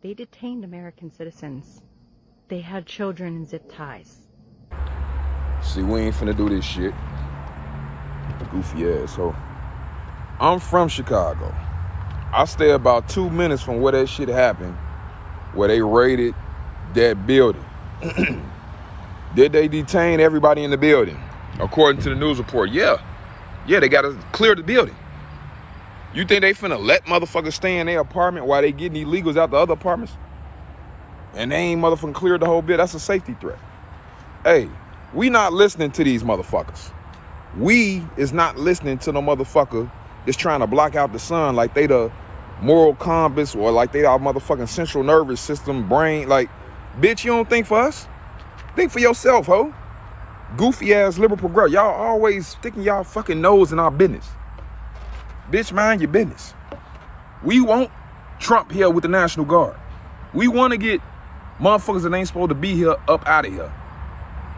They detained American citizens. They had children in zip ties. See, we ain't finna do this shit. Goofy asshole. I'm from Chicago. I stay about 2 minutes from where that shit happened, where they raided that building. Did they detain everybody in the building? According to the news report, yeah. Yeah, they gotta clear the building. You think they finna let motherfuckers stay in their apartment while they getting illegals out the other apartments? And they ain't motherfucking cleared the whole building? That's a safety threat. Hey, we not listening to these motherfuckers. We is not listening to no motherfucker that's trying to block out the sun like they the moral compass or like they our motherfucking central nervous system brain. Like, bitch, you don't think for us? Think for yourself, ho. Goofy ass liberal progressive. Y'all always sticking y'all fucking nose in our business. Bitch, mind your business. We want Trump here with the National Guard. We want to get motherfuckers that ain't supposed to be here up out of here.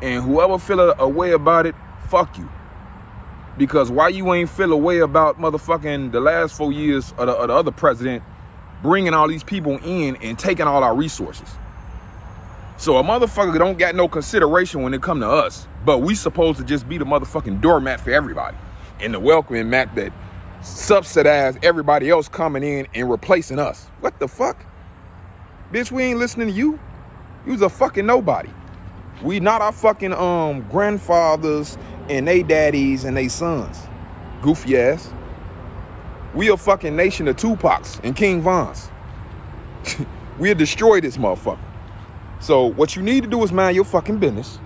And whoever feel a way about it, fuck you. Because why you ain't feel a way about motherfucking the last 4 years of the other president bringing all these people in and taking all our resources? So a motherfucker don't got no consideration when it come to us, but we supposed to just be the motherfucking doormat for everybody and the welcoming mat that subsidize everybody else coming in and replacing us. What the fuck? Bitch, we ain't listening to you. You's a fucking nobody. We not our fucking grandfathers and they daddies and they sons. Goofy ass. We a fucking nation of Tupacs and King Vons. We'll destroy this motherfucker. So what you need to do is mind your fucking business.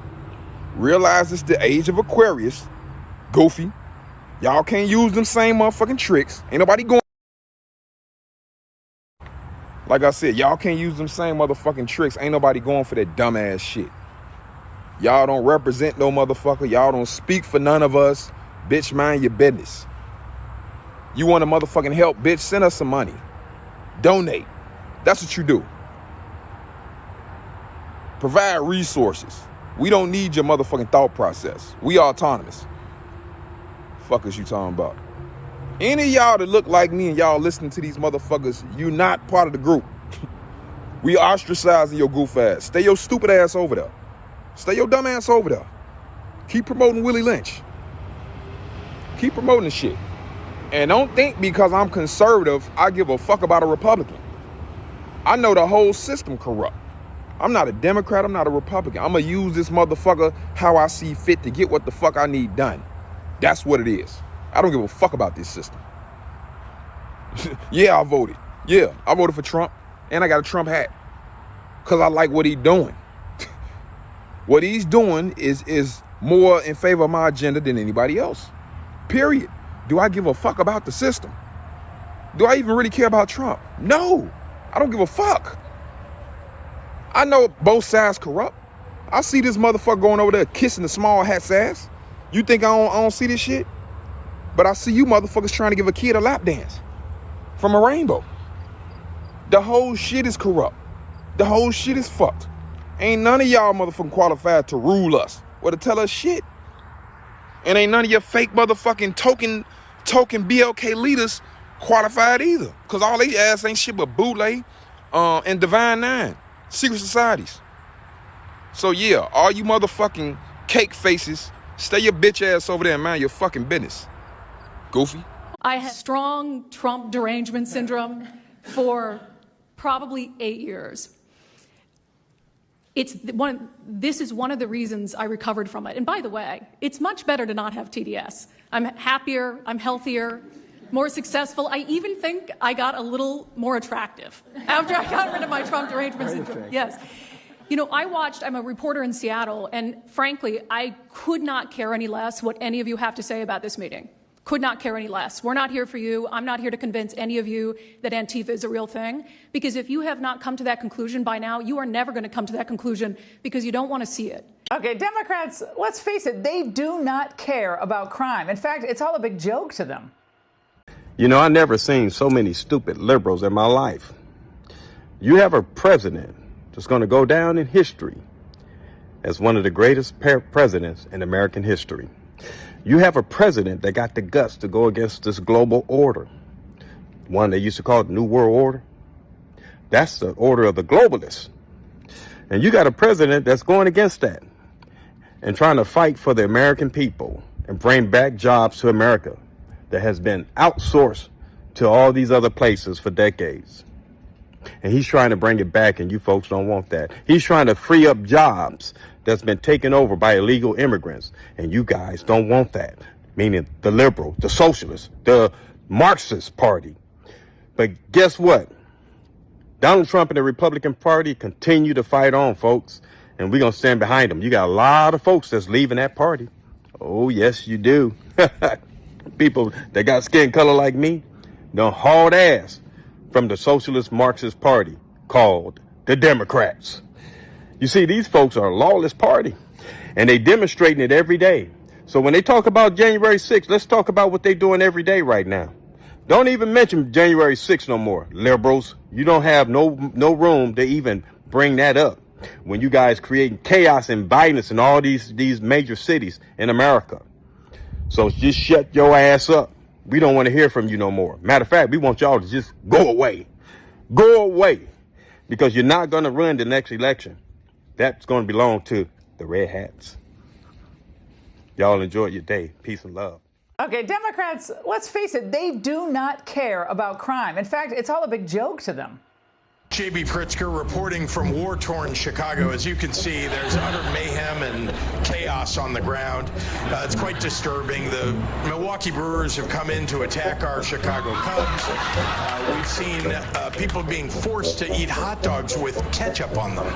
Realize it's the age of Aquarius. Goofy. Y'all can't use them same motherfucking tricks. Ain't nobody going. Like I said, y'all can't use them same motherfucking tricks. Ain't nobody going for that dumbass shit. Y'all don't represent no motherfucker. Y'all don't speak for none of us. Bitch, mind your business. You want to motherfucking help, bitch? Send us some money. Donate. That's what you do. Provide resources. We don't need your motherfucking thought process. We are autonomous. Fuck is you talking about? Any of y'all that look like me and y'all listening to these motherfuckers, you not part of the group. We ostracizing your goof ass. Stay your stupid ass over there. Stay your dumb ass over there. Keep promoting Willie Lynch. Keep promoting the shit. And don't think because I'm conservative, I give a fuck about a Republican. I know the whole system corrupt. I'm not a Democrat, I'm not a Republican. I'm gonna use this motherfucker how I see fit to get what the fuck I need done. That's what it is. I don't give a fuck about this system. Yeah, I voted. Yeah, I voted for Trump and I got a Trump hat. Cause I like what he doing. What he's doing is more in favor of my agenda than anybody else. Period. Do I give a fuck about the system? Do I even really care about Trump? No, I don't give a fuck. I know both sides corrupt. I see this motherfucker going over there kissing the small hat's ass. You think I don't see this shit? But I see you motherfuckers trying to give a kid a lap dance from a rainbow. The whole shit is corrupt. The whole shit is fucked. Ain't none of y'all motherfucking qualified to rule us or to tell us shit. And ain't none of your fake motherfucking token BLK leaders qualified either. Cause all they ass ain't shit but bootleg and Divine Nine, secret societies. So yeah, all you motherfucking cake faces, stay your bitch ass over there and mind your fucking business. Goofy. I had strong Trump derangement syndrome for probably 8 years. This is one of the reasons I recovered from it. And by the way, it's much better to not have TDS. I'm happier, I'm healthier, more successful. I even think I got a little more attractive after I got rid of my Trump derangement syndrome. Yes. You know, I'm a reporter in Seattle, and frankly, I could not care any less what any of you have to say about this meeting. Could not care any less. We're not here for you. I'm not here to convince any of you that Antifa is a real thing, because if you have not come to that conclusion by now, you are never going to come to that conclusion because you don't want to see it. Okay, Democrats, let's face it, they do not care about crime. In fact, it's all a big joke to them. You know, I never seen so many stupid liberals in my life. You have a president that's going to go down in history as one of the greatest presidents in American history. You have a president that got the guts to go against this global order, one they used to call the New World Order. That's the order of the globalists. And you got a president that's going against that and trying to fight for the American people and bring back jobs to America that has been outsourced to all these other places for decades. And he's trying to bring it back, and you folks don't want that. He's trying to free up jobs that's been taken over by illegal immigrants, and you guys don't want that, meaning the liberal, the socialist, the Marxist party. But guess what? Donald Trump and the Republican Party continue to fight on, folks, and we're going to stand behind them. You got a lot of folks that's leaving that party. Oh, yes, you do. People that got skin color like me, done hauled ass from the socialist Marxist party called the Democrats. You see, these folks are a lawless party, and they demonstrating it every day. So when they talk about January 6th, let's talk about what they're doing every day right now. Don't even mention January 6th no more, liberals. You don't have no room to even bring that up when you guys creating chaos and violence in all these major cities in America. So just shut your ass up. We don't want to hear from you no more. Matter of fact, we want y'all to just go away. Go away. Because you're not going to run the next election. That's going to belong to the red hats. Y'all enjoy your day. Peace and love. Okay, Democrats, let's face it, they do not care about crime. In fact, it's all a big joke to them. J.B. Pritzker reporting from war-torn Chicago. As you can see, there's utter mayhem and chaos on the ground. It's quite disturbing. The Milwaukee Brewers have come in to attack our Chicago Cubs. We've seen people being forced to eat hot dogs with ketchup on them.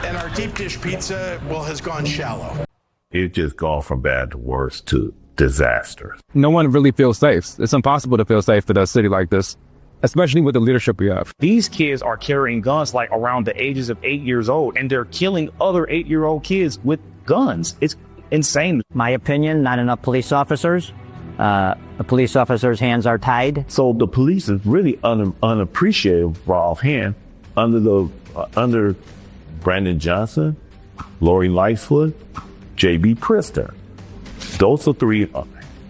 And our deep dish pizza, well, has gone shallow. It's just gone from bad to worse to disaster. No one really feels safe. It's impossible to feel safe in a city like this, especially with the leadership we have. These kids are carrying guns like around the ages of 8 years old, and they're killing other 8-year-old kids with guns. It's insane. My opinion, not enough police officers. The police officers' hands are tied. So the police is really unappreciative for offhand under Brandon Johnson, Lori Lightfoot, J.B. Pritzker. Those are three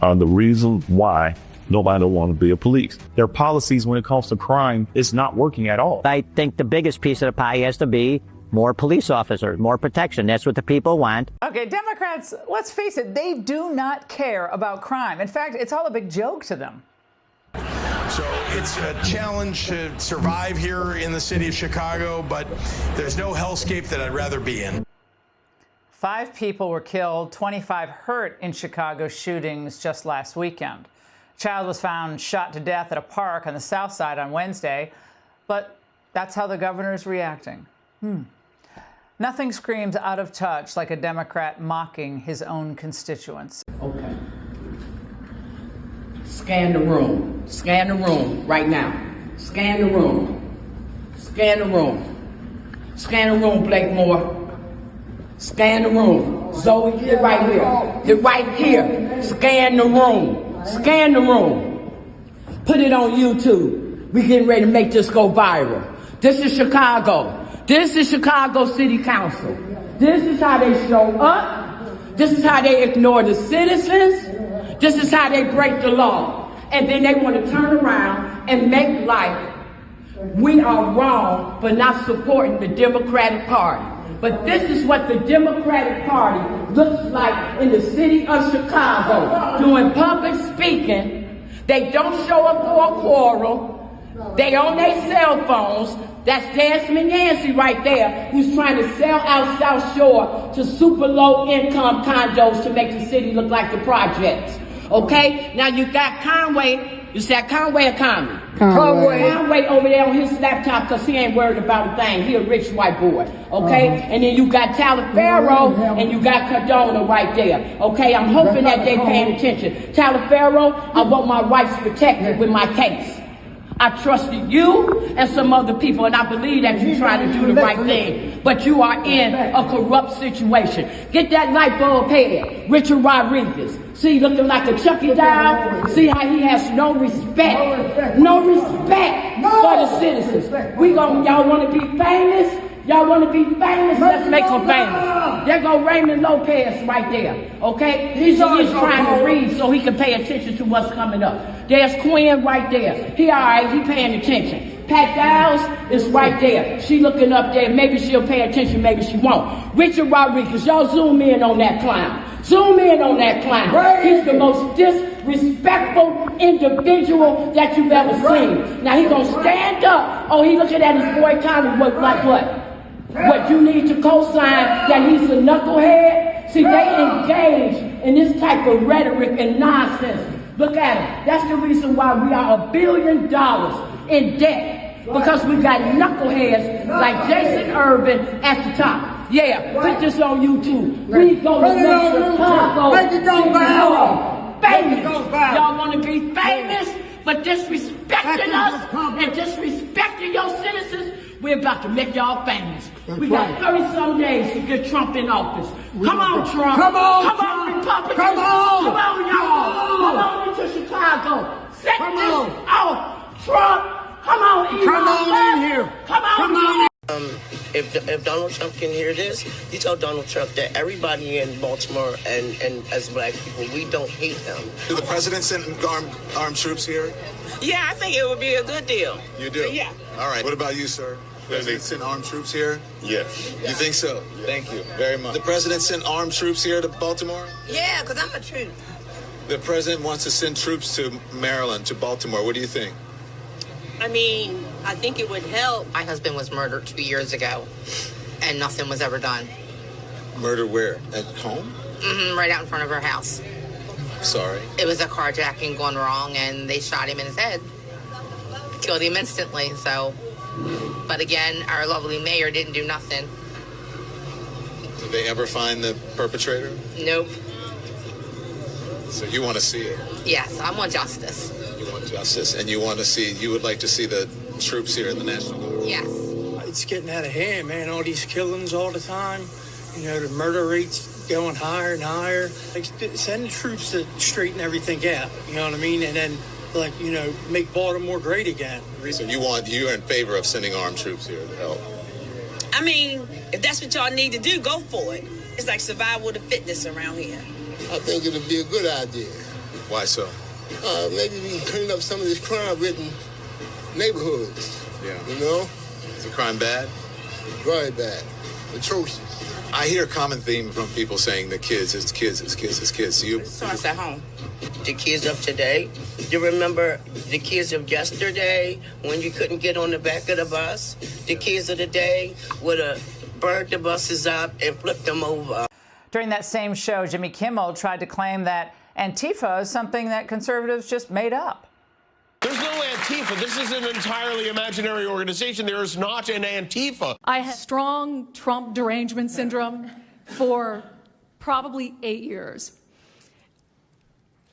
are the reason why nobody want to be a police. Their policies when it comes to crime is not working at all. I think the biggest piece of the pie has to be more police officers, more protection. That's what the people want. Okay, Democrats, let's face it, they do not care about crime. In fact, it's all a big joke to them. So it's a challenge to survive here in the city of Chicago, but there's no hellscape that I'd rather be in. 5 people were killed, 25 hurt in Chicago shootings just last weekend. A child was found shot to death at a park on the south side on Wednesday, but that's how the governor is reacting. Nothing screams out of touch like a Democrat mocking his own constituents. Okay. Scan the room. Scan the room right now. Scan the room. Scan the room. Scan the room, Blakemore. Scan the room. Zoe, get right here. Get right here. Scan the room. Scan the room. Put it on YouTube. We getting ready to make this go viral. This is Chicago. This is Chicago City Council. This is how they show up. This is how they ignore the citizens. This is how they break the law. And then they want to turn around and make like we are wrong for not supporting the Democratic Party. But this is what the Democratic Party looks like in the city of Chicago. Doing public speaking. They don't show up for a quorum. They on their cell phones. That's Desmond Yancey right there, who's trying to sell out South Shore to super low income condos to make the city look like the projects. Okay? Now you got Conway. You said Conway or Conway? Conway over there on his laptop because he ain't worried about a thing. He a rich white boy. Okay? And then you got Taliaferro and you got Cardona right there. Okay? I'm hoping that they paying attention. Taliaferro, I want my rights protected with my case. I trusted you and some other people, and I believe that you're trying to do the right thing. But you are in a corrupt situation. Get that light bulb head, Richard Rodriguez. See, looking like a Chucky doll. See how he has no respect. No respect for the citizens. Y'all want to be famous? Y'all want to be famous? Let's make them famous. There go Raymond Lopez right there. Okay? He's just trying to read so he can pay attention to what's coming up. There's Quinn right there. He all right. He paying attention. Pat Dow's is right there. She looking up there. Maybe she'll pay attention, maybe she won't. Richard Rodriguez, y'all zoom in on that clown. Zoom in on that clown. Right. He's the most disrespectful individual that you've ever seen. Now he's gonna stand up. Oh, he looking at his boy Connie like what? What, you need to co-sign that he's a knucklehead? See, they engage in this type of rhetoric and nonsense. Look at him. That's the reason why we are $1 billion in debt. Because we got knuckleheads like Jason Urban at the top. Yeah, put this on YouTube. We gonna make Chicago famous. Y'all wanna be famous, but disrespecting us and disrespecting your citizens, we're about to make y'all famous. We got 30-some days to get Trump in office. Come on, Trump. Come on, Republicans. Come on, y'all. Come on into Chicago. Set this off. Trump, come on, Elon. Come on in here. Come on. If Donald Trump can hear this, you tell Donald Trump that everybody in Baltimore and as black people, we don't hate them. Do the president send armed troops here? Yeah, I think it would be a good deal. You do? Yeah. All right. What about you, sir? President send armed troops here? Yes. You think so? Yes. Thank you very much. The president sent armed troops here to Baltimore? Yeah, because I'm a troop. The president wants to send troops to Maryland, to Baltimore. What do you think? I mean, I think it would help. My husband was murdered 2 years ago, and nothing was ever done. Murder where? At home? Right out in front of our house. Sorry. It was a carjacking gone wrong, and they shot him in his head. Killed him instantly, so... But again, our lovely mayor didn't do nothing. Did they ever find the perpetrator? Nope. So you want to see it? Yes, I want justice. You want justice, and you would like to see the troops here in the National Guard? Yes. It's getting out of hand, man. All these killings all the time. You know, the murder rates going higher and higher. Like, send the troops to straighten everything out. You know what I mean? And then, like, you know, make Baltimore great again. So you're in favor of sending armed troops here to help? I mean, if that's what y'all need to do, go for it. It's like survival of the fitness around here. I think it'll be a good idea. Why so? Maybe we can clean up some of this crime-ridden neighborhoods. Yeah. You know? Is the crime bad? Very bad. Atrocious. I hear a common theme from people saying the kids. It starts at home. The kids of today, you remember the kids of yesterday when you couldn't get on the back of the bus? The kids of the day would have burned the buses up and flipped them over. During that same show, Jimmy Kimmel tried to claim that Antifa is something that conservatives just made up. There's no Antifa. This is an entirely imaginary organization. There is not an Antifa. I had strong Trump derangement syndrome for probably 8 years.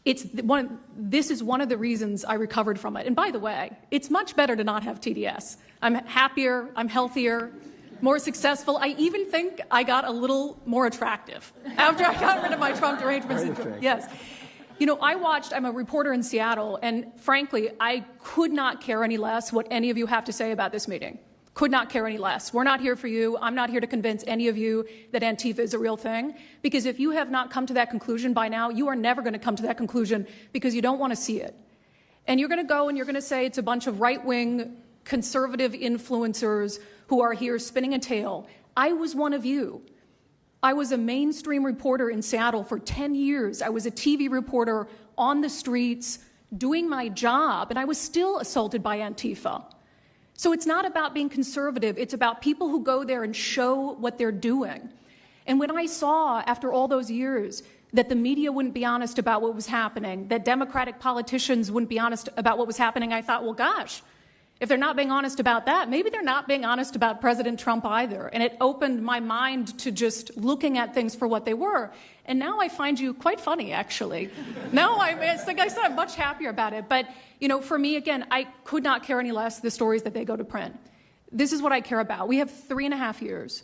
This is one of the reasons I recovered from it. And by the way, it's much better to not have TDS. I'm happier, I'm healthier, more successful. I even think I got a little more attractive after I got rid of my Trump derangement syndrome. Yes. You know, I'm a reporter in Seattle, and frankly, I could not care any less what any of you have to say about this meeting. Could not care any less. We're not here for you. I'm not here to convince any of you that Antifa is a real thing, because if you have not come to that conclusion by now, you are never going to come to that conclusion because you don't want to see it. And you're going to go and you're going to say it's a bunch of right-wing conservative influencers who are here spinning a tale. I was one of you. I was a mainstream reporter in Seattle for 10 years. I was a TV reporter on the streets doing my job, and I was still assaulted by Antifa. So it's not about being conservative. It's about people who go there and show what they're doing. And when I saw, after all those years, that the media wouldn't be honest about what was happening, that Democratic politicians wouldn't be honest about what was happening, I thought, well, gosh, if they're not being honest about that, maybe they're not being honest about President Trump either. And it opened my mind to just looking at things for what they were. And now I find you quite funny, actually. It's like I said, I'm much happier about it. But, you know, for me, again, I could not care any less the stories that they go to print. This is what I care about. We have 3.5 years.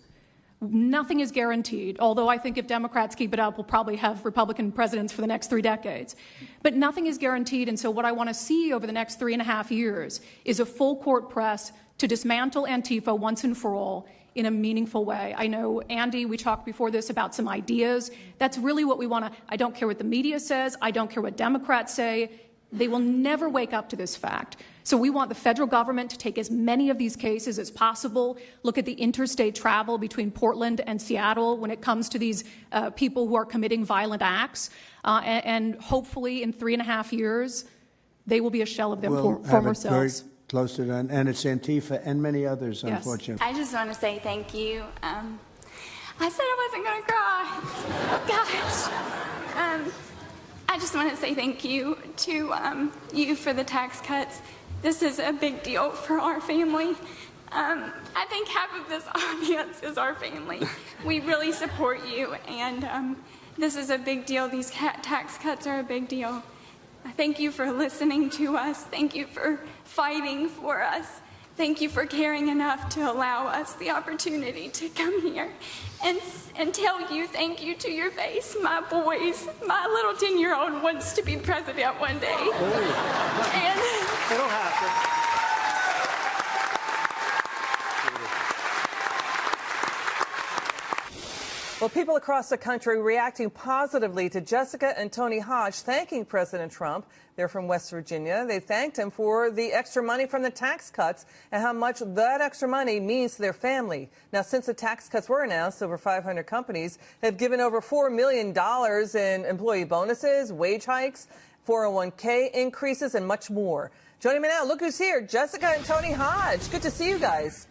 Nothing is guaranteed, although I think if Democrats keep it up, we'll probably have Republican presidents for the next 3 decades. But nothing is guaranteed, and so what I want to see over the next 3.5 years is a full court press to dismantle Antifa once and for all in a meaningful way. I know, Andy, we talked before this about some ideas. That's really what we want to. I don't care what the media says. I don't care what Democrats say. They will never wake up to this fact. So we want the federal government to take as many of these cases as possible, look at the interstate travel between Portland and Seattle when it comes to these people who are committing violent acts, and hopefully in 3.5 years, they will be a shell of their former selves. Very close to that, and it's Antifa and many others, Yes. unfortunately. I just want to say thank you. I said I wasn't going to cry. Gosh. I just want to say thank you to you for the tax cuts. This is a big deal for our family. I think half of this audience is our family. We really support you, and this is a big deal. These tax cuts are a big deal. Thank you for listening to us. Thank you for fighting for us. Thank you for caring enough to allow us the opportunity to come here and tell you thank you to your face. My boys, my little 10-year-old wants to be president one day. And it'll happen. Well, people across the country reacting positively to Jessica and Tony Hodge thanking President Trump. They're from West Virginia. They thanked him for the extra money from the tax cuts and how much that extra money means to their family. Now, since the tax cuts were announced, over 500 companies have given over $4 million in employee bonuses, wage hikes, 401k increases, and much more. Joining me now, look who's here, Jessica and Tony Hodge. Good to see you guys.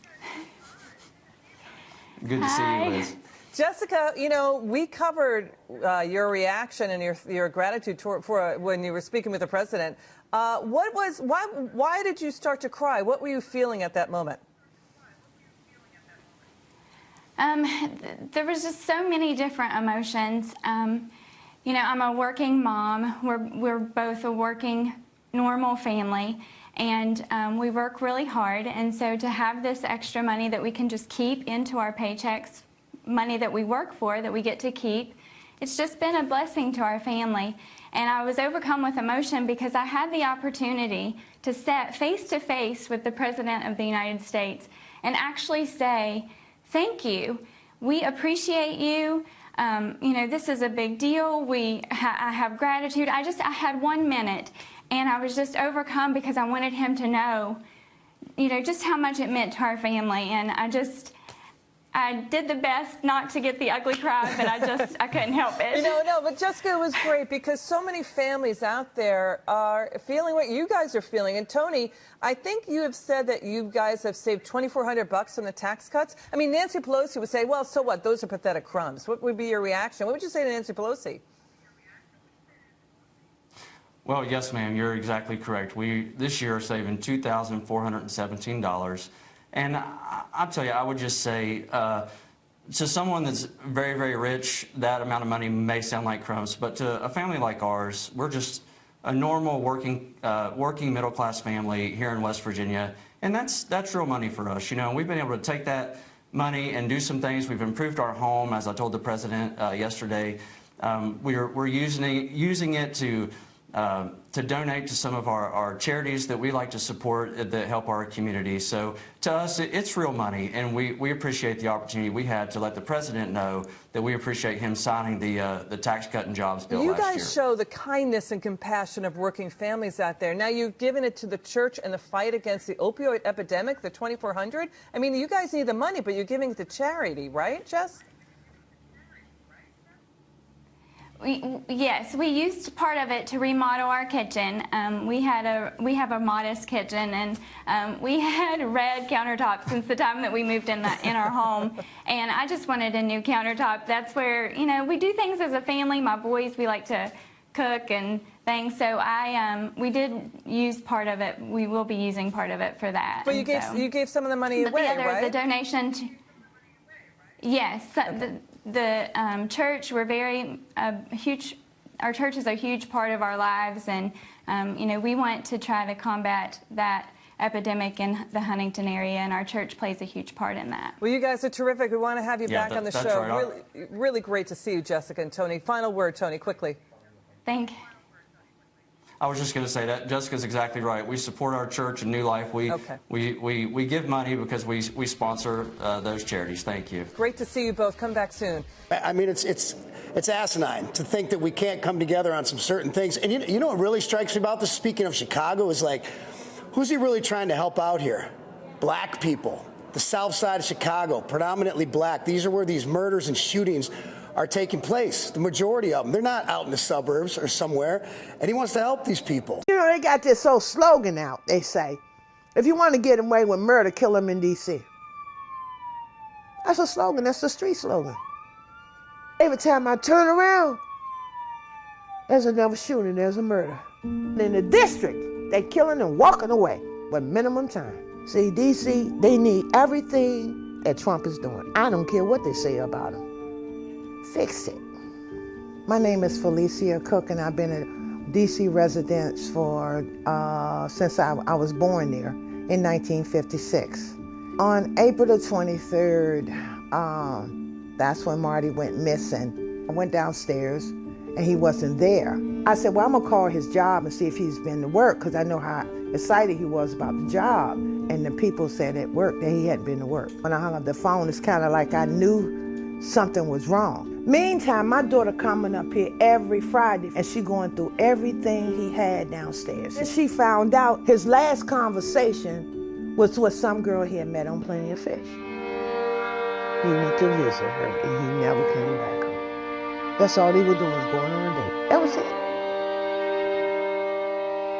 Good to see you, Liz. Jessica, you know, we covered your reaction and your gratitude for when you were speaking with the president. Why did you start to cry? What were you feeling at that moment? There was just so many different emotions. You know, I'm a working mom. We're both a working, normal family, and we work really hard. And so to have this extra money that we can just keep into our paychecks, money that we work for, that we get to keep, it's just been a blessing to our family. And I was overcome with emotion because I had the opportunity to sit face to face with the President of the United States and actually say, thank you. We appreciate you. You know, this is a big deal. I have gratitude. I had 1 minute, and I was just overcome because I wanted him to know, you know, just how much it meant to our family. And I did the best not to get the ugly cry, but I couldn't help it. You know, no, but Jessica, it was great because so many families out there are feeling what you guys are feeling. And Tony, I think you have said that you guys have saved $2,400 from the tax cuts. I mean, Nancy Pelosi would say, well, so what? Those are pathetic crumbs. What would be your reaction? What would you say to Nancy Pelosi? Well, yes, ma'am, you're exactly correct. We, this year, are saving $2,417. And I'll tell you, I would just say, to someone that's very, very rich, that amount of money may sound like crumbs. But to a family like ours, we're just a normal working middle-class family here in West Virginia. And that's real money for us. You know, we've been able to take that money and do some things. We've improved our home, as I told the president yesterday. We're using it to donate to some of our charities that we like to support that help our community. So to us, it's real money, and we appreciate the opportunity we had to let the president know that we appreciate him signing the tax cut and jobs bill last year. You guys show the kindness and compassion of working families out there. Now, you've given it to the church and the fight against the opioid epidemic, the $2,400. I mean, you guys need the money, but you're giving it to charity, right, Jess? Yes, we used part of it to remodel our kitchen. We have a modest kitchen, and we had red countertops since the time that we moved in our home. And I just wanted a new countertop. That's where, you know, we do things as a family. My boys, we like to cook and things. So we did use part of it. We will be using part of it for that. But you gave some of the money away, right? The donation. Yes. The church, we're our church is a huge part of our lives, and you know, we want to try to combat that epidemic in the Huntington area, and our church plays a huge part in that. Well, you guys are terrific. We want to have you back on the show. Right. Really great to see you, Jessica and Tony. Final word, Tony, quickly. Thank you. I was just going to say that Jessica's exactly right. We support our church and New Life. We give money because we sponsor those charities. Thank you. Great to see you both. Come back soon. I mean, it's asinine to think that we can't come together on some certain things. And you know what really strikes me about this, speaking of Chicago, is like, who's he really trying to help out here? Black people. The south side of Chicago, predominantly black. These are where these murders and shootings are taking place. The majority of them. They're not out in the suburbs or somewhere. And he wants to help these people. You know, they got this old slogan out, they say, if you want to get away with murder, kill them in D.C. That's a slogan. That's the street slogan. Every time I turn around, there's another shooting, there's a murder. In the district, they killing and walking away with minimum time. See, D.C., they need everything that Trump is doing. I don't care what they say about him. Fix it. My name is Felicia Cook, and I've been a D.C. resident for since I was born there in 1956. On April the 23rd, that's when Marty went missing. I went downstairs, and he wasn't there. I said, well, I'm gonna call his job and see if he's been to work, because I know how excited he was about the job. And the people said at work that he hadn't been to work. When I hung up the phone, it's kind of like I knew something was wrong. Meantime, my daughter coming up here every Friday, and she going through everything he had downstairs. And she found out his last conversation was with some girl he had met on Plenty of Fish. He went to visit her, and he never came back home. That's all he was doing, was going on a date. That was it.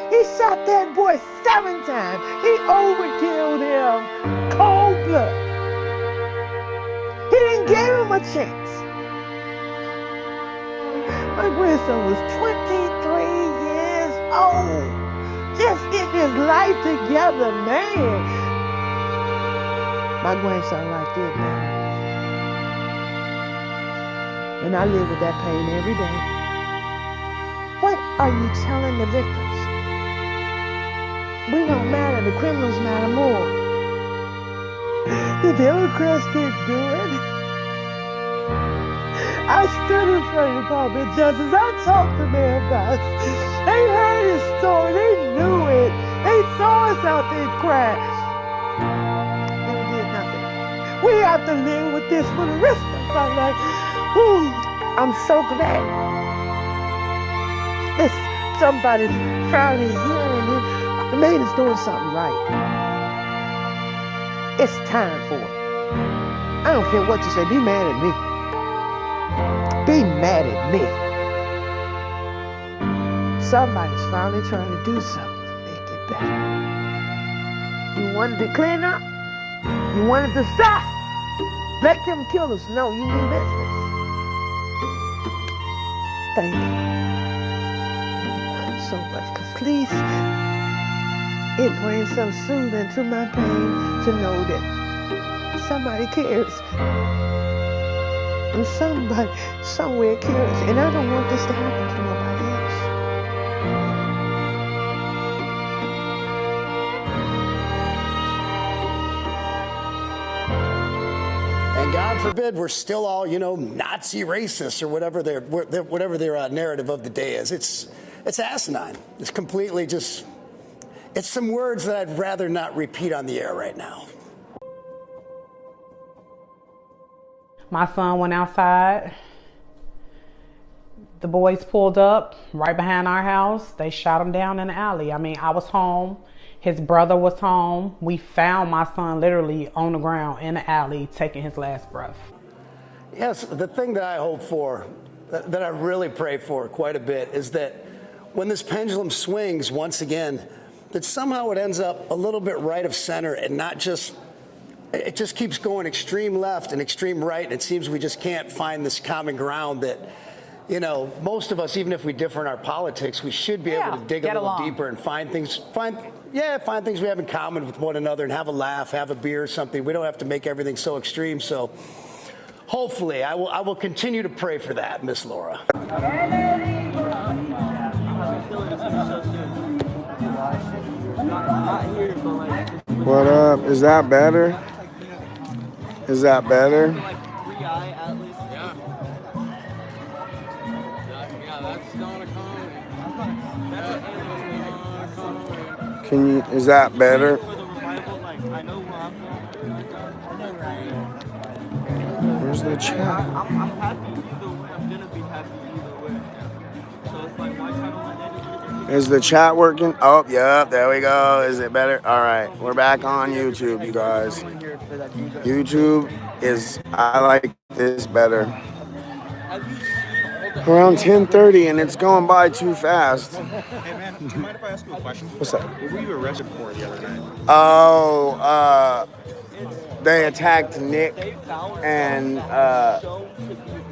He shot that boy 7 times. He overkilled him. Cold blood. He didn't give him a chance. My grandson was 23 years old. Just getting his life together, man. My grandson like this now. And I live with that pain every day. What are you telling the victims? We don't matter, the criminals matter more. The Democrats didn't do it. I stood in front of the Department of Justice. I talked to them about it. They heard his story, they knew it. They saw us out there crying. They did nothing. We have to live with this for the rest of our life. Ooh, I'm so glad. Somebody's finally hearing it. The man is doing something right. It's time for it. I don't care what you say. Be mad at me. Be mad at me. Somebody's finally trying to do something to make it better. You wanted to clean up? You wanted to stop? Let them killers know you mean business. Thank you. So much, because please, it brings some soothing to my pain to know that somebody cares. And somebody somewhere cares. And I don't want this to happen to nobody else. And God forbid we're still all, Nazi racists or whatever their narrative of the day is. It's asinine. It's completely just, it's some words that I'd rather not repeat on the air right now. My son went outside. The boys pulled up right behind our house. They shot him down in the alley. I mean, I was home. His brother was home. We found my son literally on the ground in the alley taking his last breath. Yes, the thing that I hope for, that I really pray for quite a bit, is that when this pendulum swings once again, that somehow it ends up a little bit right of center and not just, it just keeps going extreme left and extreme right. And it seems we just can't find this common ground that, most of us, even if we differ in our politics, we should be able to dig a little deeper and find things we have in common with one another and have a laugh, have a beer or something. We don't have to make everything so extreme. So hopefully I will continue to pray for that, Miss Laura. What up? Is that better? Is that better? Yeah, that's not a comedy. Is that better? Where's the chat? I'm happy either way. I'm gonna be happy either way. So it's like, why try to let anything? Is the chat working? Oh, yep, there we go. Is it better? All right, we're back on YouTube, you guys. YouTube I like this better. Around 10:30 and it's going by too fast. Hey man, do you mind if I ask you a question? What's up? What were you arrested for the other night? Oh, they attacked Nick and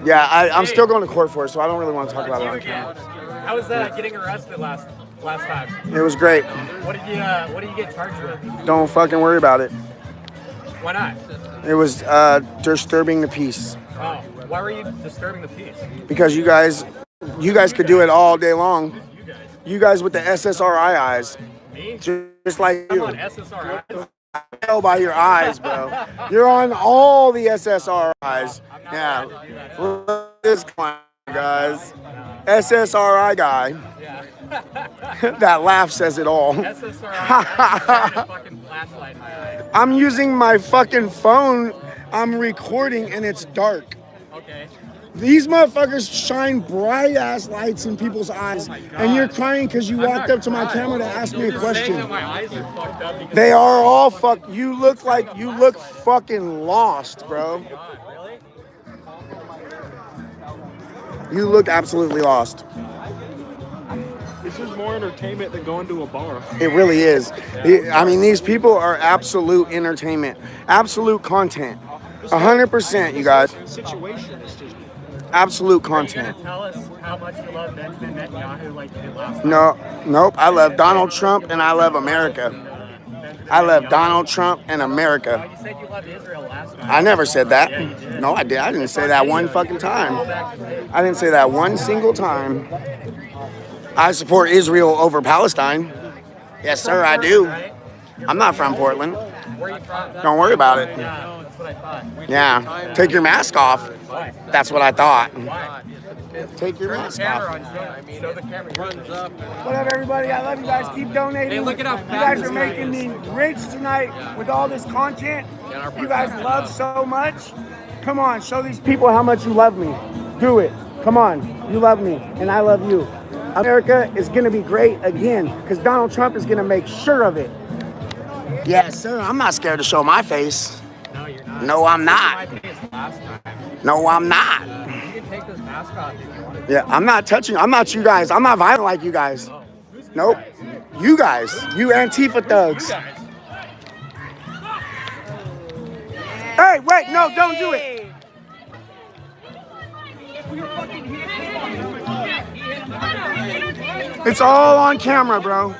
yeah, I'm still going to court for it, so I don't really want to talk about it on camera. How was getting arrested last time? It was great. What did you get charged with? Don't fucking worry about it. Why not? It was disturbing the peace. Oh, why were you disturbing the peace? Because you guys could do it all day long. You guys with the SSRI eyes. Me? Just like you. I'm on SSRIs. I know by your eyes, bro. You're on all the SSRIs. Yeah. This one, guys. SSRI guy. That laugh says it all. I'm using my fucking phone. I'm recording and it's dark. Okay. These motherfuckers shine bright ass lights in people's eyes, and you're crying because you walked up to my camera to ask me a question. My eyes are fucked up because They are all fucked. You look fucking lost, bro. You look absolutely lost. This is more entertainment than going to a bar. It really is. I mean, these people are absolute entertainment, absolute content. 100%, you guys. Situation is just Absolute Are you content. gonna tell us how much you love Benjamin Netanyahu like you did last time? No, nope. I love Donald Trump and I love America. I love Donald Trump and America. You said you loved Israel last time. I never said that. Yeah, you did. No, I did. I didn't say that one fucking time. I didn't say that one single time. I support Israel over Palestine. Yes, sir, I do. I'm not from Portland. Where are you from? Don't worry about it. Yeah, that's what I thought. Yeah, take your mask off. That's what I thought. Take your Turn the mask camera off. on. Show the camera. Runs up. What up, everybody? I love you guys. Keep donating. Hey, look at how you fat guys this are guy making is. me rich tonight with all this content. You guys love so much. Come on, show these people how much you love me. Do it. Come on. You love me, and I love you. America is going to be great again because Donald Trump is going to make sure of it. Yes, sir. I'm not scared to show my face. No, you're not. No, I'm not. My face last time. No, I'm not. You can take this mask off if you want. Yeah, I'm not touching. I'm not you guys. I'm not violent like you guys. Nope. You guys. You Antifa thugs. Hey, wait. No, don't do it. It's all on camera, bro.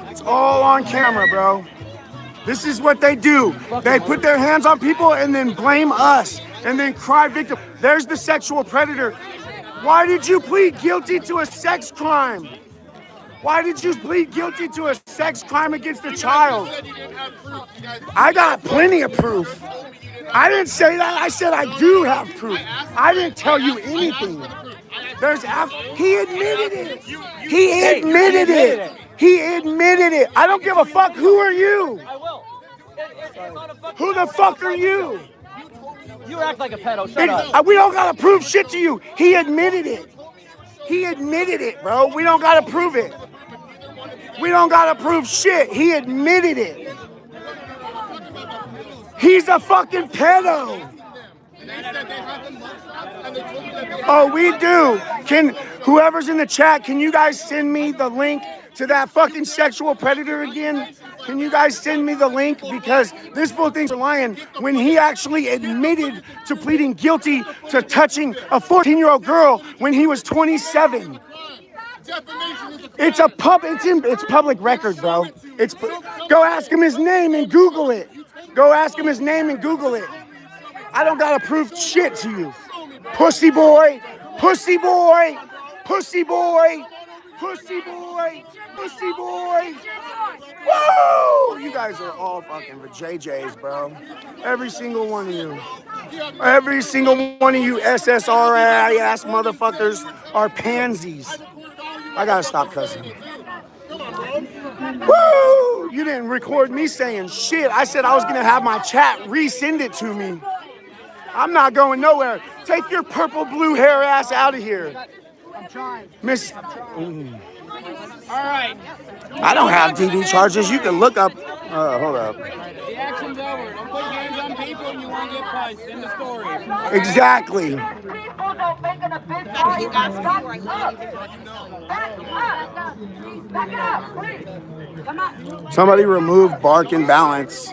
It's all on camera, bro. This is what they do. They put their hands on people and then blame us and then cry victim. There's the sexual predator. Why did you plead guilty to a sex crime? Why did you plead guilty to a sex crime against a child? I got plenty of proof. I didn't say that. I said I do have proof. I didn't tell you anything. He admitted it. He admitted it. He admitted it. I don't give a fuck. Who are you? I will. Who the fuck are you? You act like a pedo. Shut up. We don't gotta prove shit to you. He admitted it. He admitted it, bro. We don't gotta prove it. We don't gotta prove shit. He admitted it. He's a fucking pedo. Oh, we do. Whoever's in the chat, can you guys send me the link to that fucking sexual predator again? Can you guys send me the link? Because this fool thinks we're lying when he actually admitted to pleading guilty to touching a 14-year-old girl when he was 27. It's public record, bro. Go ask him his name and Google it. Go ask him his name and Google it. I don't gotta prove shit to you. Pussy boy, pussy boy, pussy boy, pussy boy, pussy boy. Woo! You guys are all fucking JJs, bro. Every single one of you. Every single one of you SSRI ass motherfuckers are pansies. I gotta stop cussing. Woo! You didn't record me saying shit. I said I was gonna have my chat resend it to me. I'm not going nowhere. Take your purple blue hair ass out of here. I'm trying. Miss. All right. I don't have DD charges. You can look up. Hold up. The action's over. Don't put hands on people and you won't get punched. In the story. Exactly. Somebody remove bark and balance.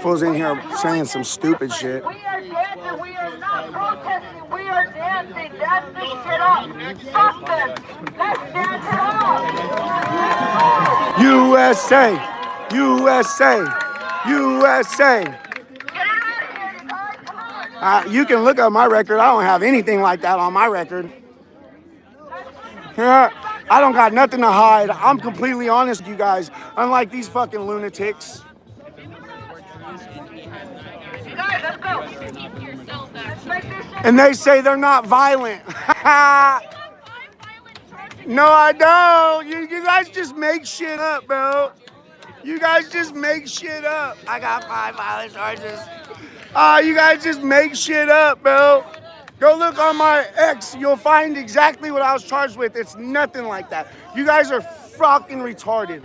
Fools in here saying some stupid shit. We are dancing. We are not protesting. We are dancing. Dance this shit up. Fuck this. Let's dance it up. USA. USA. USA. You can look up my record. I don't have anything like that on my record. I don't got nothing to hide. I'm completely honest with you guys. Unlike these fucking lunatics. And they say they're not violent. No, I don't. You guys just make shit up, bro. You guys just make shit up. I got 5 violent charges. You guys just make shit up, bro. Go look on my X. You'll find exactly what I was charged with. It's nothing like that. You guys are fucking retarded.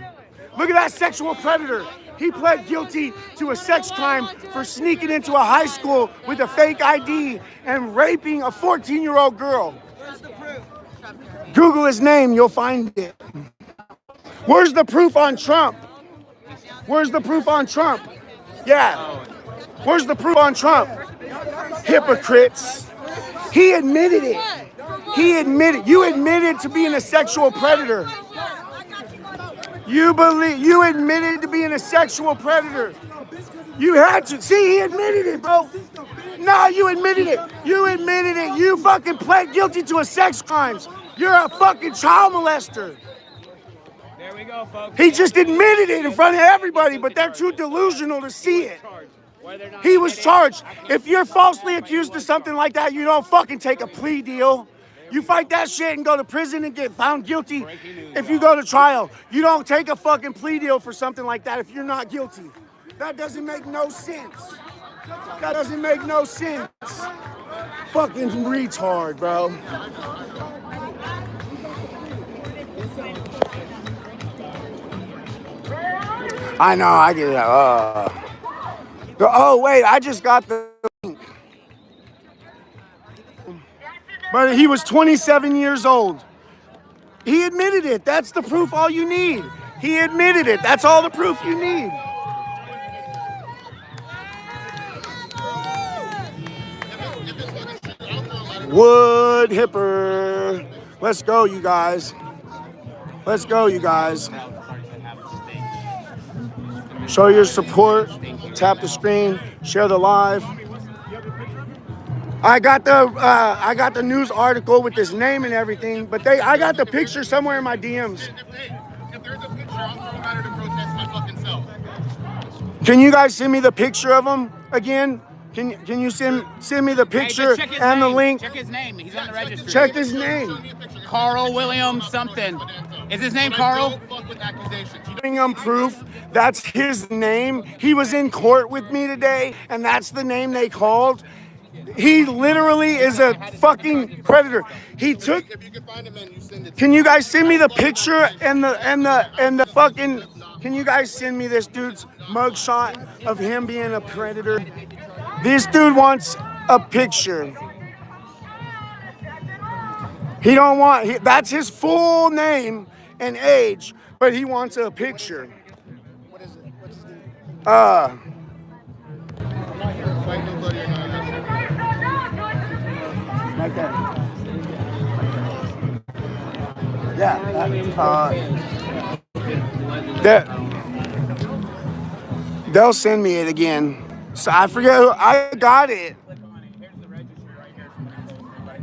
Look at that sexual predator. He pled guilty to a sex crime for sneaking into a high school with a fake ID and raping a 14-year-old girl. Where's the proof? Google his name, you'll find it. Where's the proof on Trump? Where's the proof on Trump? Yeah. Where's the proof on Trump? Hypocrites. He admitted it. He admitted. You admitted to being a sexual predator. You admitted to being a sexual predator. You had to. See, he admitted it, bro. No, you admitted it. You admitted it. You fucking pled guilty to a sex crimes. You're a fucking child molester. There we go, folks. He just admitted it in front of everybody, but they're too delusional to see it. He was charged. If you're falsely accused of something like that, you don't fucking take a plea deal. You fight that shit and go to prison and get found guilty if you go to trial. You don't take a fucking plea deal for something like that if you're not guilty. That doesn't make no sense. That doesn't make no sense. Fucking retard, bro. I know, I get it. Oh, wait, I just got the link. But he was 27 years old. He admitted it. That's the proof all you need. He admitted it. That's all the proof you need. Wood Hipper. Let's go, you guys. Let's go, you guys. Show your support. Tap the screen. Share the live. I got the news article with his name and everything, but I got the picture somewhere in my DMs. If there's a picture, I'll throw him out here to protest my fucking self. Can you guys send me the picture of him again? Can you send me the picture and the link? Check his name. He's on the registry. Check his name. Carl Williams something. Is his name Carl? Giving him proof. That's his name. He was in court with me today, and that's the name they called. He literally is a fucking predator. He took. Can you guys send me the picture and the fucking? Can you guys send me this dude's mugshot of him being a predator? This dude wants a picture. He don't want. That's his full name and age, but he wants a picture. What is it? What's his name? Like that. Yeah. They'll send me it again. So I forget who I got it.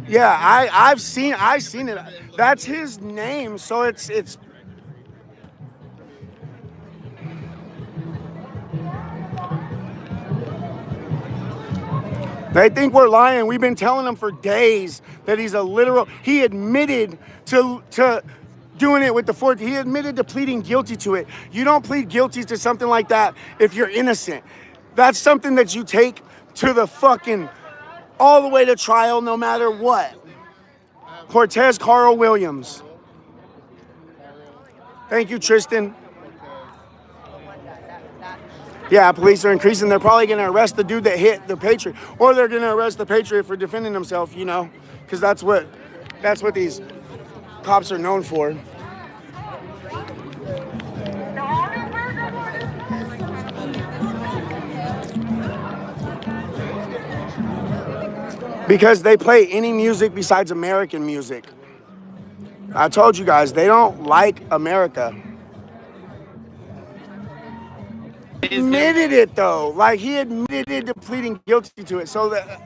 Yeah, I've seen it. That's his name, so it's they think we're lying. We've been telling them for days that he's a literal. He admitted to doing it with the fourth. He admitted to pleading guilty to it. You don't plead guilty to something like that if you're innocent. That's something that you take to the fucking, all the way to trial no matter what. Cortez Carl Williams. Thank you, Tristan. Yeah, police are increasing. They're probably going to arrest the dude that hit the Patriot, or they're going to arrest the Patriot for defending himself, you know, because that's what these cops are known for. Because they play any music besides American music. I told you guys, they don't like America. Admitted it though, like he admitted to pleading guilty to it. So that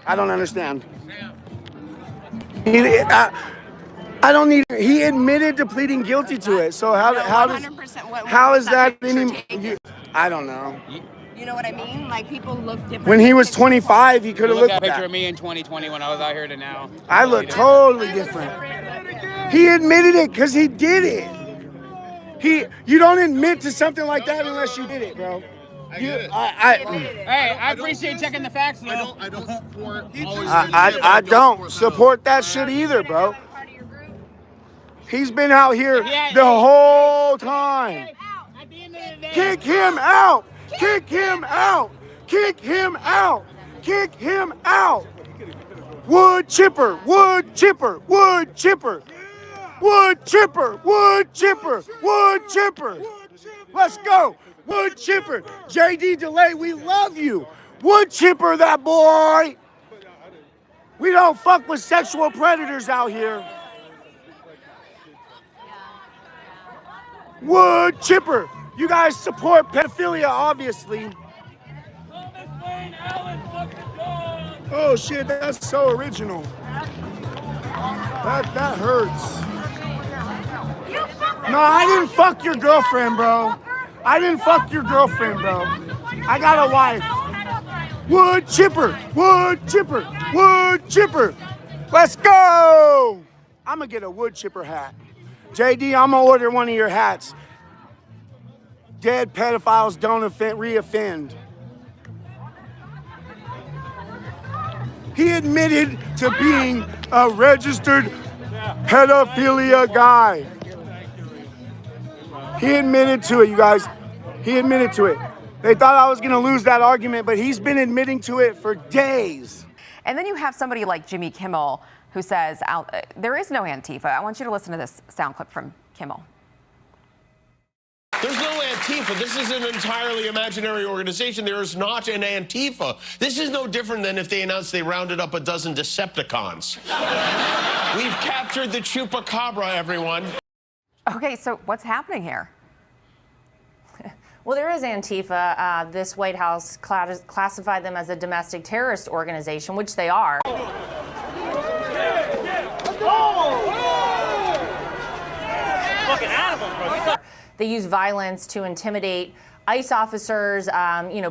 I don't understand. I don't need. He admitted to pleading guilty to it. So how is that any? I don't know. You know what I mean? Like people look different. When he was 25, he could have looked at like a picture that. of me in 2020 when I was out here to now. I look totally different. He admitted it because he did it. You don't admit to something like that unless you did it, bro. Hey, I appreciate checking the facts, though. I don't support. I don't support that shit either, bro. He's been out here the whole time. Kick him out! Kick him out! Kick him out! Kick him out! Wood chipper! Wood chipper! Wood chipper! Wood chipper! Wood chipper! Wood chipper! Let's go! Wood chipper! JD Delay, we love you! Wood chipper that boy! We don't fuck with sexual predators out here. Wood chipper! You guys support pedophilia, obviously. Oh shit, that's so original. That hurts. No, I didn't fuck your girlfriend, bro. I didn't fuck your girlfriend, bro. I got a wife. Wood chipper, wood chipper, wood chipper. Let's go. I'm gonna get a wood chipper hat. JD, I'm gonna order one of your hats. Dead pedophiles don't reoffend. He admitted to being a registered pedophilia guy. He admitted to it, you guys. He admitted to it. They thought I was gonna lose that argument, but he's been admitting to it for days. And then you have somebody like Jimmy Kimmel who says, there is no Antifa. I want you to listen to this sound clip from Kimmel. There's no Antifa. This is an entirely imaginary organization. There is not an Antifa. This is no different than if they announced they rounded up a dozen Decepticons. We've captured the Chupacabra, everyone. Okay, so what's happening here? Well, there is Antifa. This White House classified them as a domestic terrorist organization, which they are. Fucking animals, bro. They use violence to intimidate ICE officers,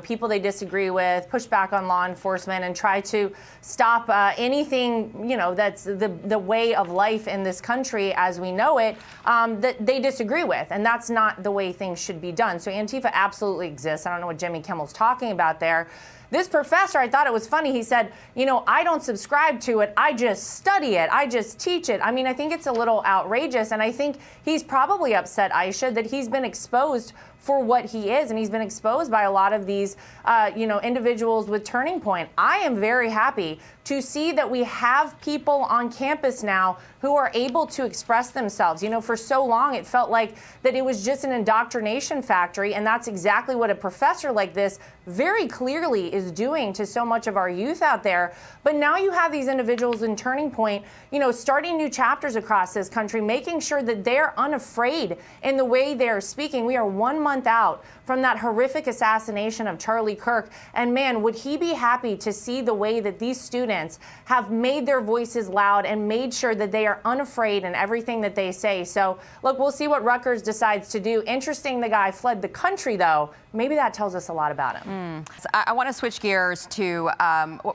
people they disagree with, push back on law enforcement, and try to stop anything, that's the way of life in this country as we know it, that they disagree with. And that's not the way things should be done. So Antifa absolutely exists. I don't know what Jimmy Kimmel's talking about there. This professor, I thought it was funny. He said, I don't subscribe to it. I just study it. I just teach it. I mean, I think it's a little outrageous. And I think he's probably upset, Aisha, that he's been exposed for what he is. And he's been exposed by a lot of these, individuals with Turning Point. I am very happy to see that we have people on campus now who are able to express themselves. For so long, it felt like that it was just an indoctrination factory. And that's exactly what a professor like this very clearly is doing to so much of our youth out there. But now you have these individuals in Turning Point, starting new chapters across this country, making sure that they're unafraid in the way they're speaking. We are 1 month month out from that horrific assassination of Charlie Kirk. And man, would he be happy to see the way that these students have made their voices loud and made sure that they are unafraid in everything that they say. So look, we'll see what Rutgers decides to do. Interesting, the guy fled the country, though. Maybe that tells us a lot about him. I want to switch gears to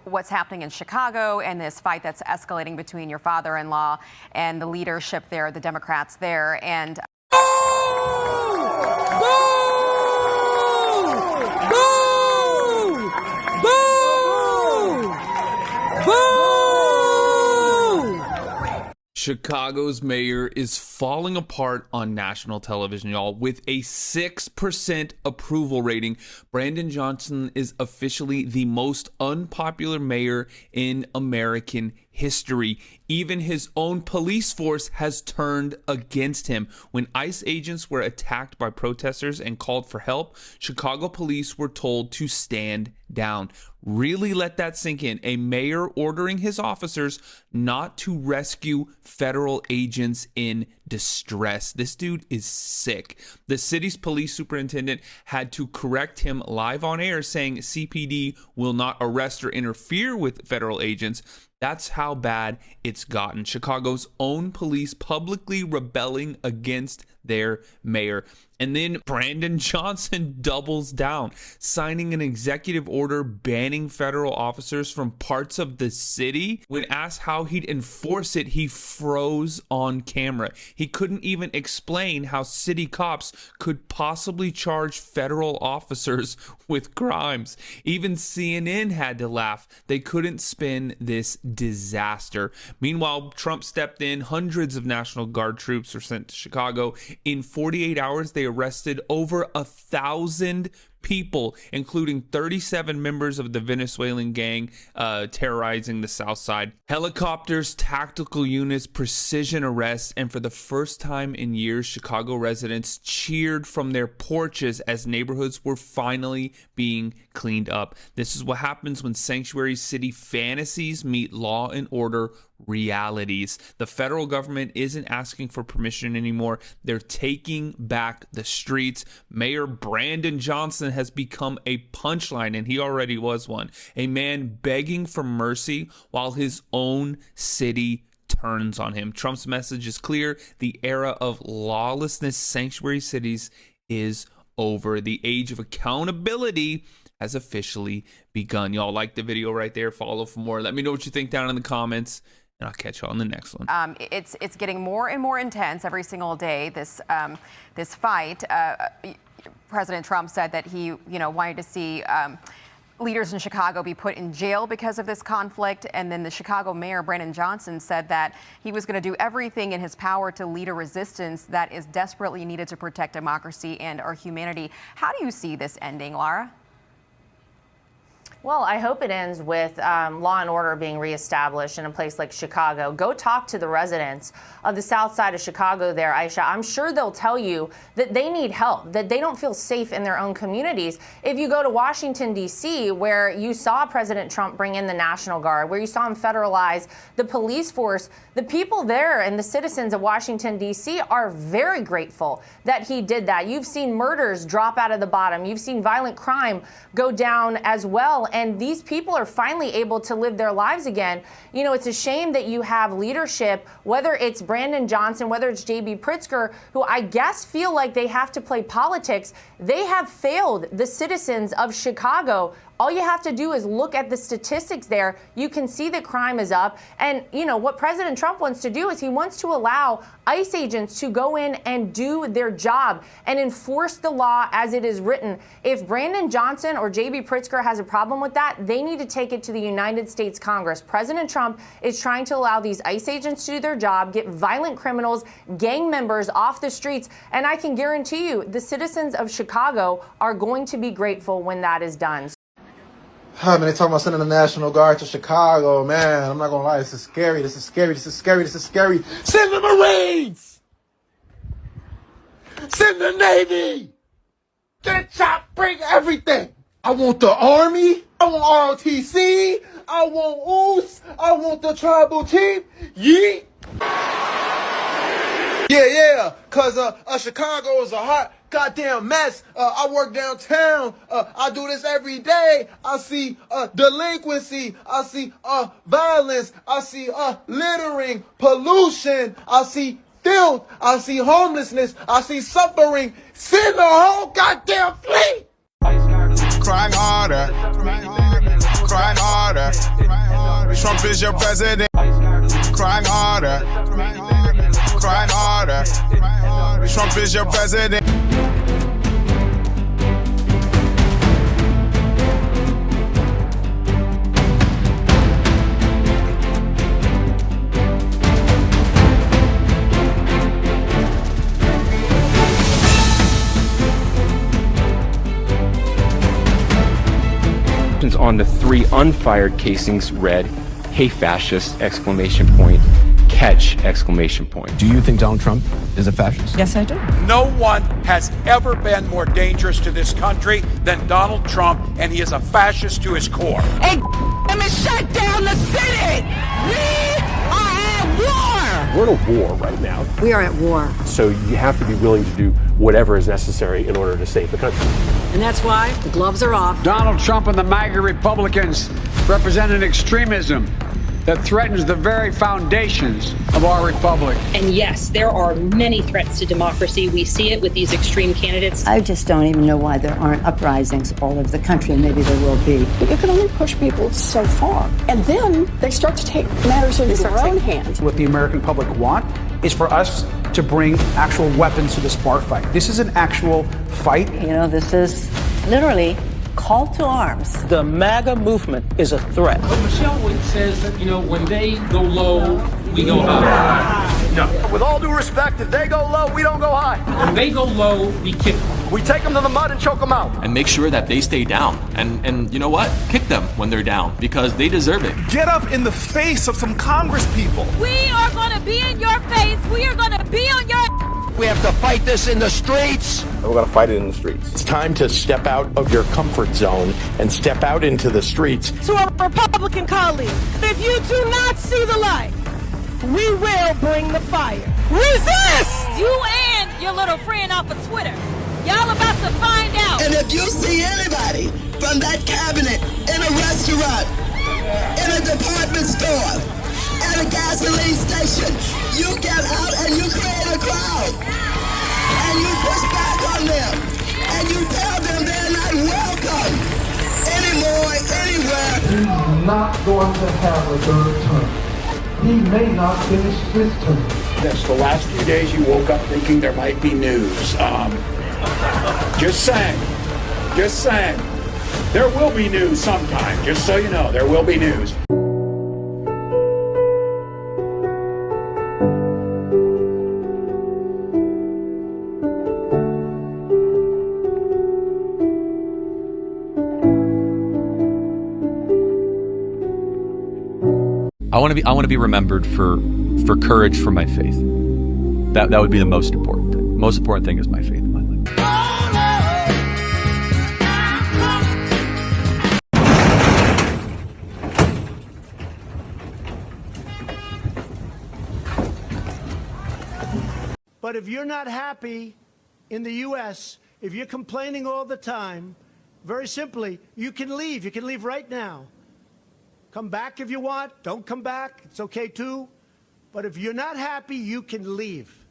what's happening in Chicago and this fight that's escalating between your father-in-law and the leadership there, the Democrats there. And Chicago's mayor is falling apart on national television, y'all, with a 6% approval rating. Brandon Johnson is officially the most unpopular mayor in American history. Even his own police force has turned against him. When ICE agents were attacked by protesters and called for help, Chicago police were told to stand down. Really let that sink in. A mayor ordering his officers not to rescue federal agents in distress. This dude is sick. The city's police superintendent had to correct him live on air, saying CPD will not arrest or interfere with federal agents. That's how bad it's gotten. Chicago's own police publicly rebelling against their mayor. And then Brandon Johnson doubles down, signing an executive order banning federal officers from parts of the city. When asked how he'd enforce it, he froze on camera. He couldn't even explain how city cops could possibly charge federal officers with crimes. Even CNN had to laugh. They couldn't spin this disaster. Meanwhile, Trump stepped in. Hundreds of National Guard troops were sent to Chicago. In 48 hours, they arrested over 1,000 people, including 37 members of the Venezuelan gang terrorizing the South Side. Helicopters, tactical units, precision arrests, and for the first time in years, Chicago residents cheered from their porches as neighborhoods were finally being cleaned up. This is what happens when sanctuary city fantasies meet law and order realities. The federal government isn't asking for permission anymore. They're taking back the streets. Mayor Brandon Johnson has become a punchline, and he already was one. A man begging for mercy while his own city turns on him. Trump's message is clear. The era of lawlessness sanctuary cities is over. The age of accountability has officially begun. Y'all like the video right there. Follow for more. Let me know what you think down in the comments. And I'll catch you on the next one. It's getting more and more intense every single day, this fight. President Trump said that he wanted to see leaders in Chicago be put in jail because of this conflict. And then the Chicago mayor, Brandon Johnson, said that he was going to do everything in his power to lead a resistance that is desperately needed to protect democracy and our humanity. How do you see this ending, Laura? Well, I hope it ends with law and order being reestablished in a place like Chicago. Go talk to the residents of the south side of Chicago there, Aisha. I'm sure they'll tell you that they need help, that they don't feel safe in their own communities. If you go to Washington, D.C., where you saw President Trump bring in the National Guard, where you saw him federalize the police force, the people there and the citizens of Washington, D.C. are very grateful that he did that. You've seen murders drop out of the bottom. You've seen violent crime go down as well. And these people are finally able to live their lives again. You know, it's a shame that you have leadership, whether it's Brandon Johnson, whether it's J.B. Pritzker, who I guess feel like they have to play politics. They have failed the citizens of Chicago. All you have to do is look at the statistics there. You can see that crime is up. And, you know, what President Trump wants to do is he wants to allow ICE agents to go in and do their job and enforce the law as it is written. If Brandon Johnson or J.B. Pritzker has a problem with that, they need to take it to the United States Congress. President Trump is trying to allow these ICE agents to do their job, get violent criminals, gang members off the streets. And I can guarantee you the citizens of Chicago are going to be grateful when that is done. Man, they talking about sending the National Guard to Chicago, man. I'm not gonna lie, this is scary, this is scary, this is scary, this is scary. Send the Marines! Send the Navy! Get a chop, bring everything! I want the Army, I want ROTC, I want OOS, I want the tribal chief, yeet! Yeah, cause Chicago is a hot goddamn mess. I work downtown. I do this every day. I see delinquency. I see violence. I see littering, pollution. I see filth. I see homelessness. I see suffering. Send the whole goddamn fleet. Crying harder. Crying harder. Trump is your president. Crying harder. Crying harder. Trump is your president. On the 3 unfired casings read, "Hey fascist!" exclamation point, catch exclamation point. Do you think Donald Trump is a fascist? Yes, I do. No one has ever been more dangerous to this country than Donald Trump, and he is a fascist to his core. Hey, let me shut down the city! We are at war! We're in a war right now. We are at war. So you have to be willing to do whatever is necessary in order to save the country. And that's why the gloves are off. Donald Trump and the MAGA Republicans represent an extremism that threatens the very foundations of our republic. And yes, there are many threats to democracy. We see it with these extreme candidates. I just don't even know why there aren't uprisings all over the country, and maybe there will be. But you can only push people so far. And then they start to take matters into their own hands. What the American public want is for us to bring actual weapons to this bar fight. This is an actual fight. You know, this is literally call to arms. The MAGA movement is a threat. But Michelle says that, when they go low, we go high. No. With all due respect, if they go low, we don't go high. When they go low, we kick them. We take them to the mud and choke them out. And make sure that they stay down. And you know what? Kick them when they're down, because they deserve it. Get up in the face of some Congress people. We are going to be in your face. We are going to be on your... We have to fight this in the streets. And we're going to fight it in the streets. It's time to step out of your comfort zone and step out into the streets. To our Republican colleagues, if you do not see the light, we will bring the fire. Resist! You and your little friend off of Twitter. Y'all about to find out. And if you see anybody from that cabinet in a restaurant, in a department store, at a gasoline station, you get out and you create a crowd. And you push back on them. And you tell them they're not welcome anymore, anywhere. He's not going to have a third term. He may not finish this term. Yes, the last few days you woke up thinking there might be news. Just saying. There will be news sometime, just so you know, there will be news. I want to be remembered for courage for my faith. That would be the most important thing. Most important thing is my faith in my life. But if you're not happy in the U.S., if you're complaining all the time, very simply, you can leave. You can leave right now. Come back if you want. Don't come back. It's okay too. But if you're not happy, you can leave.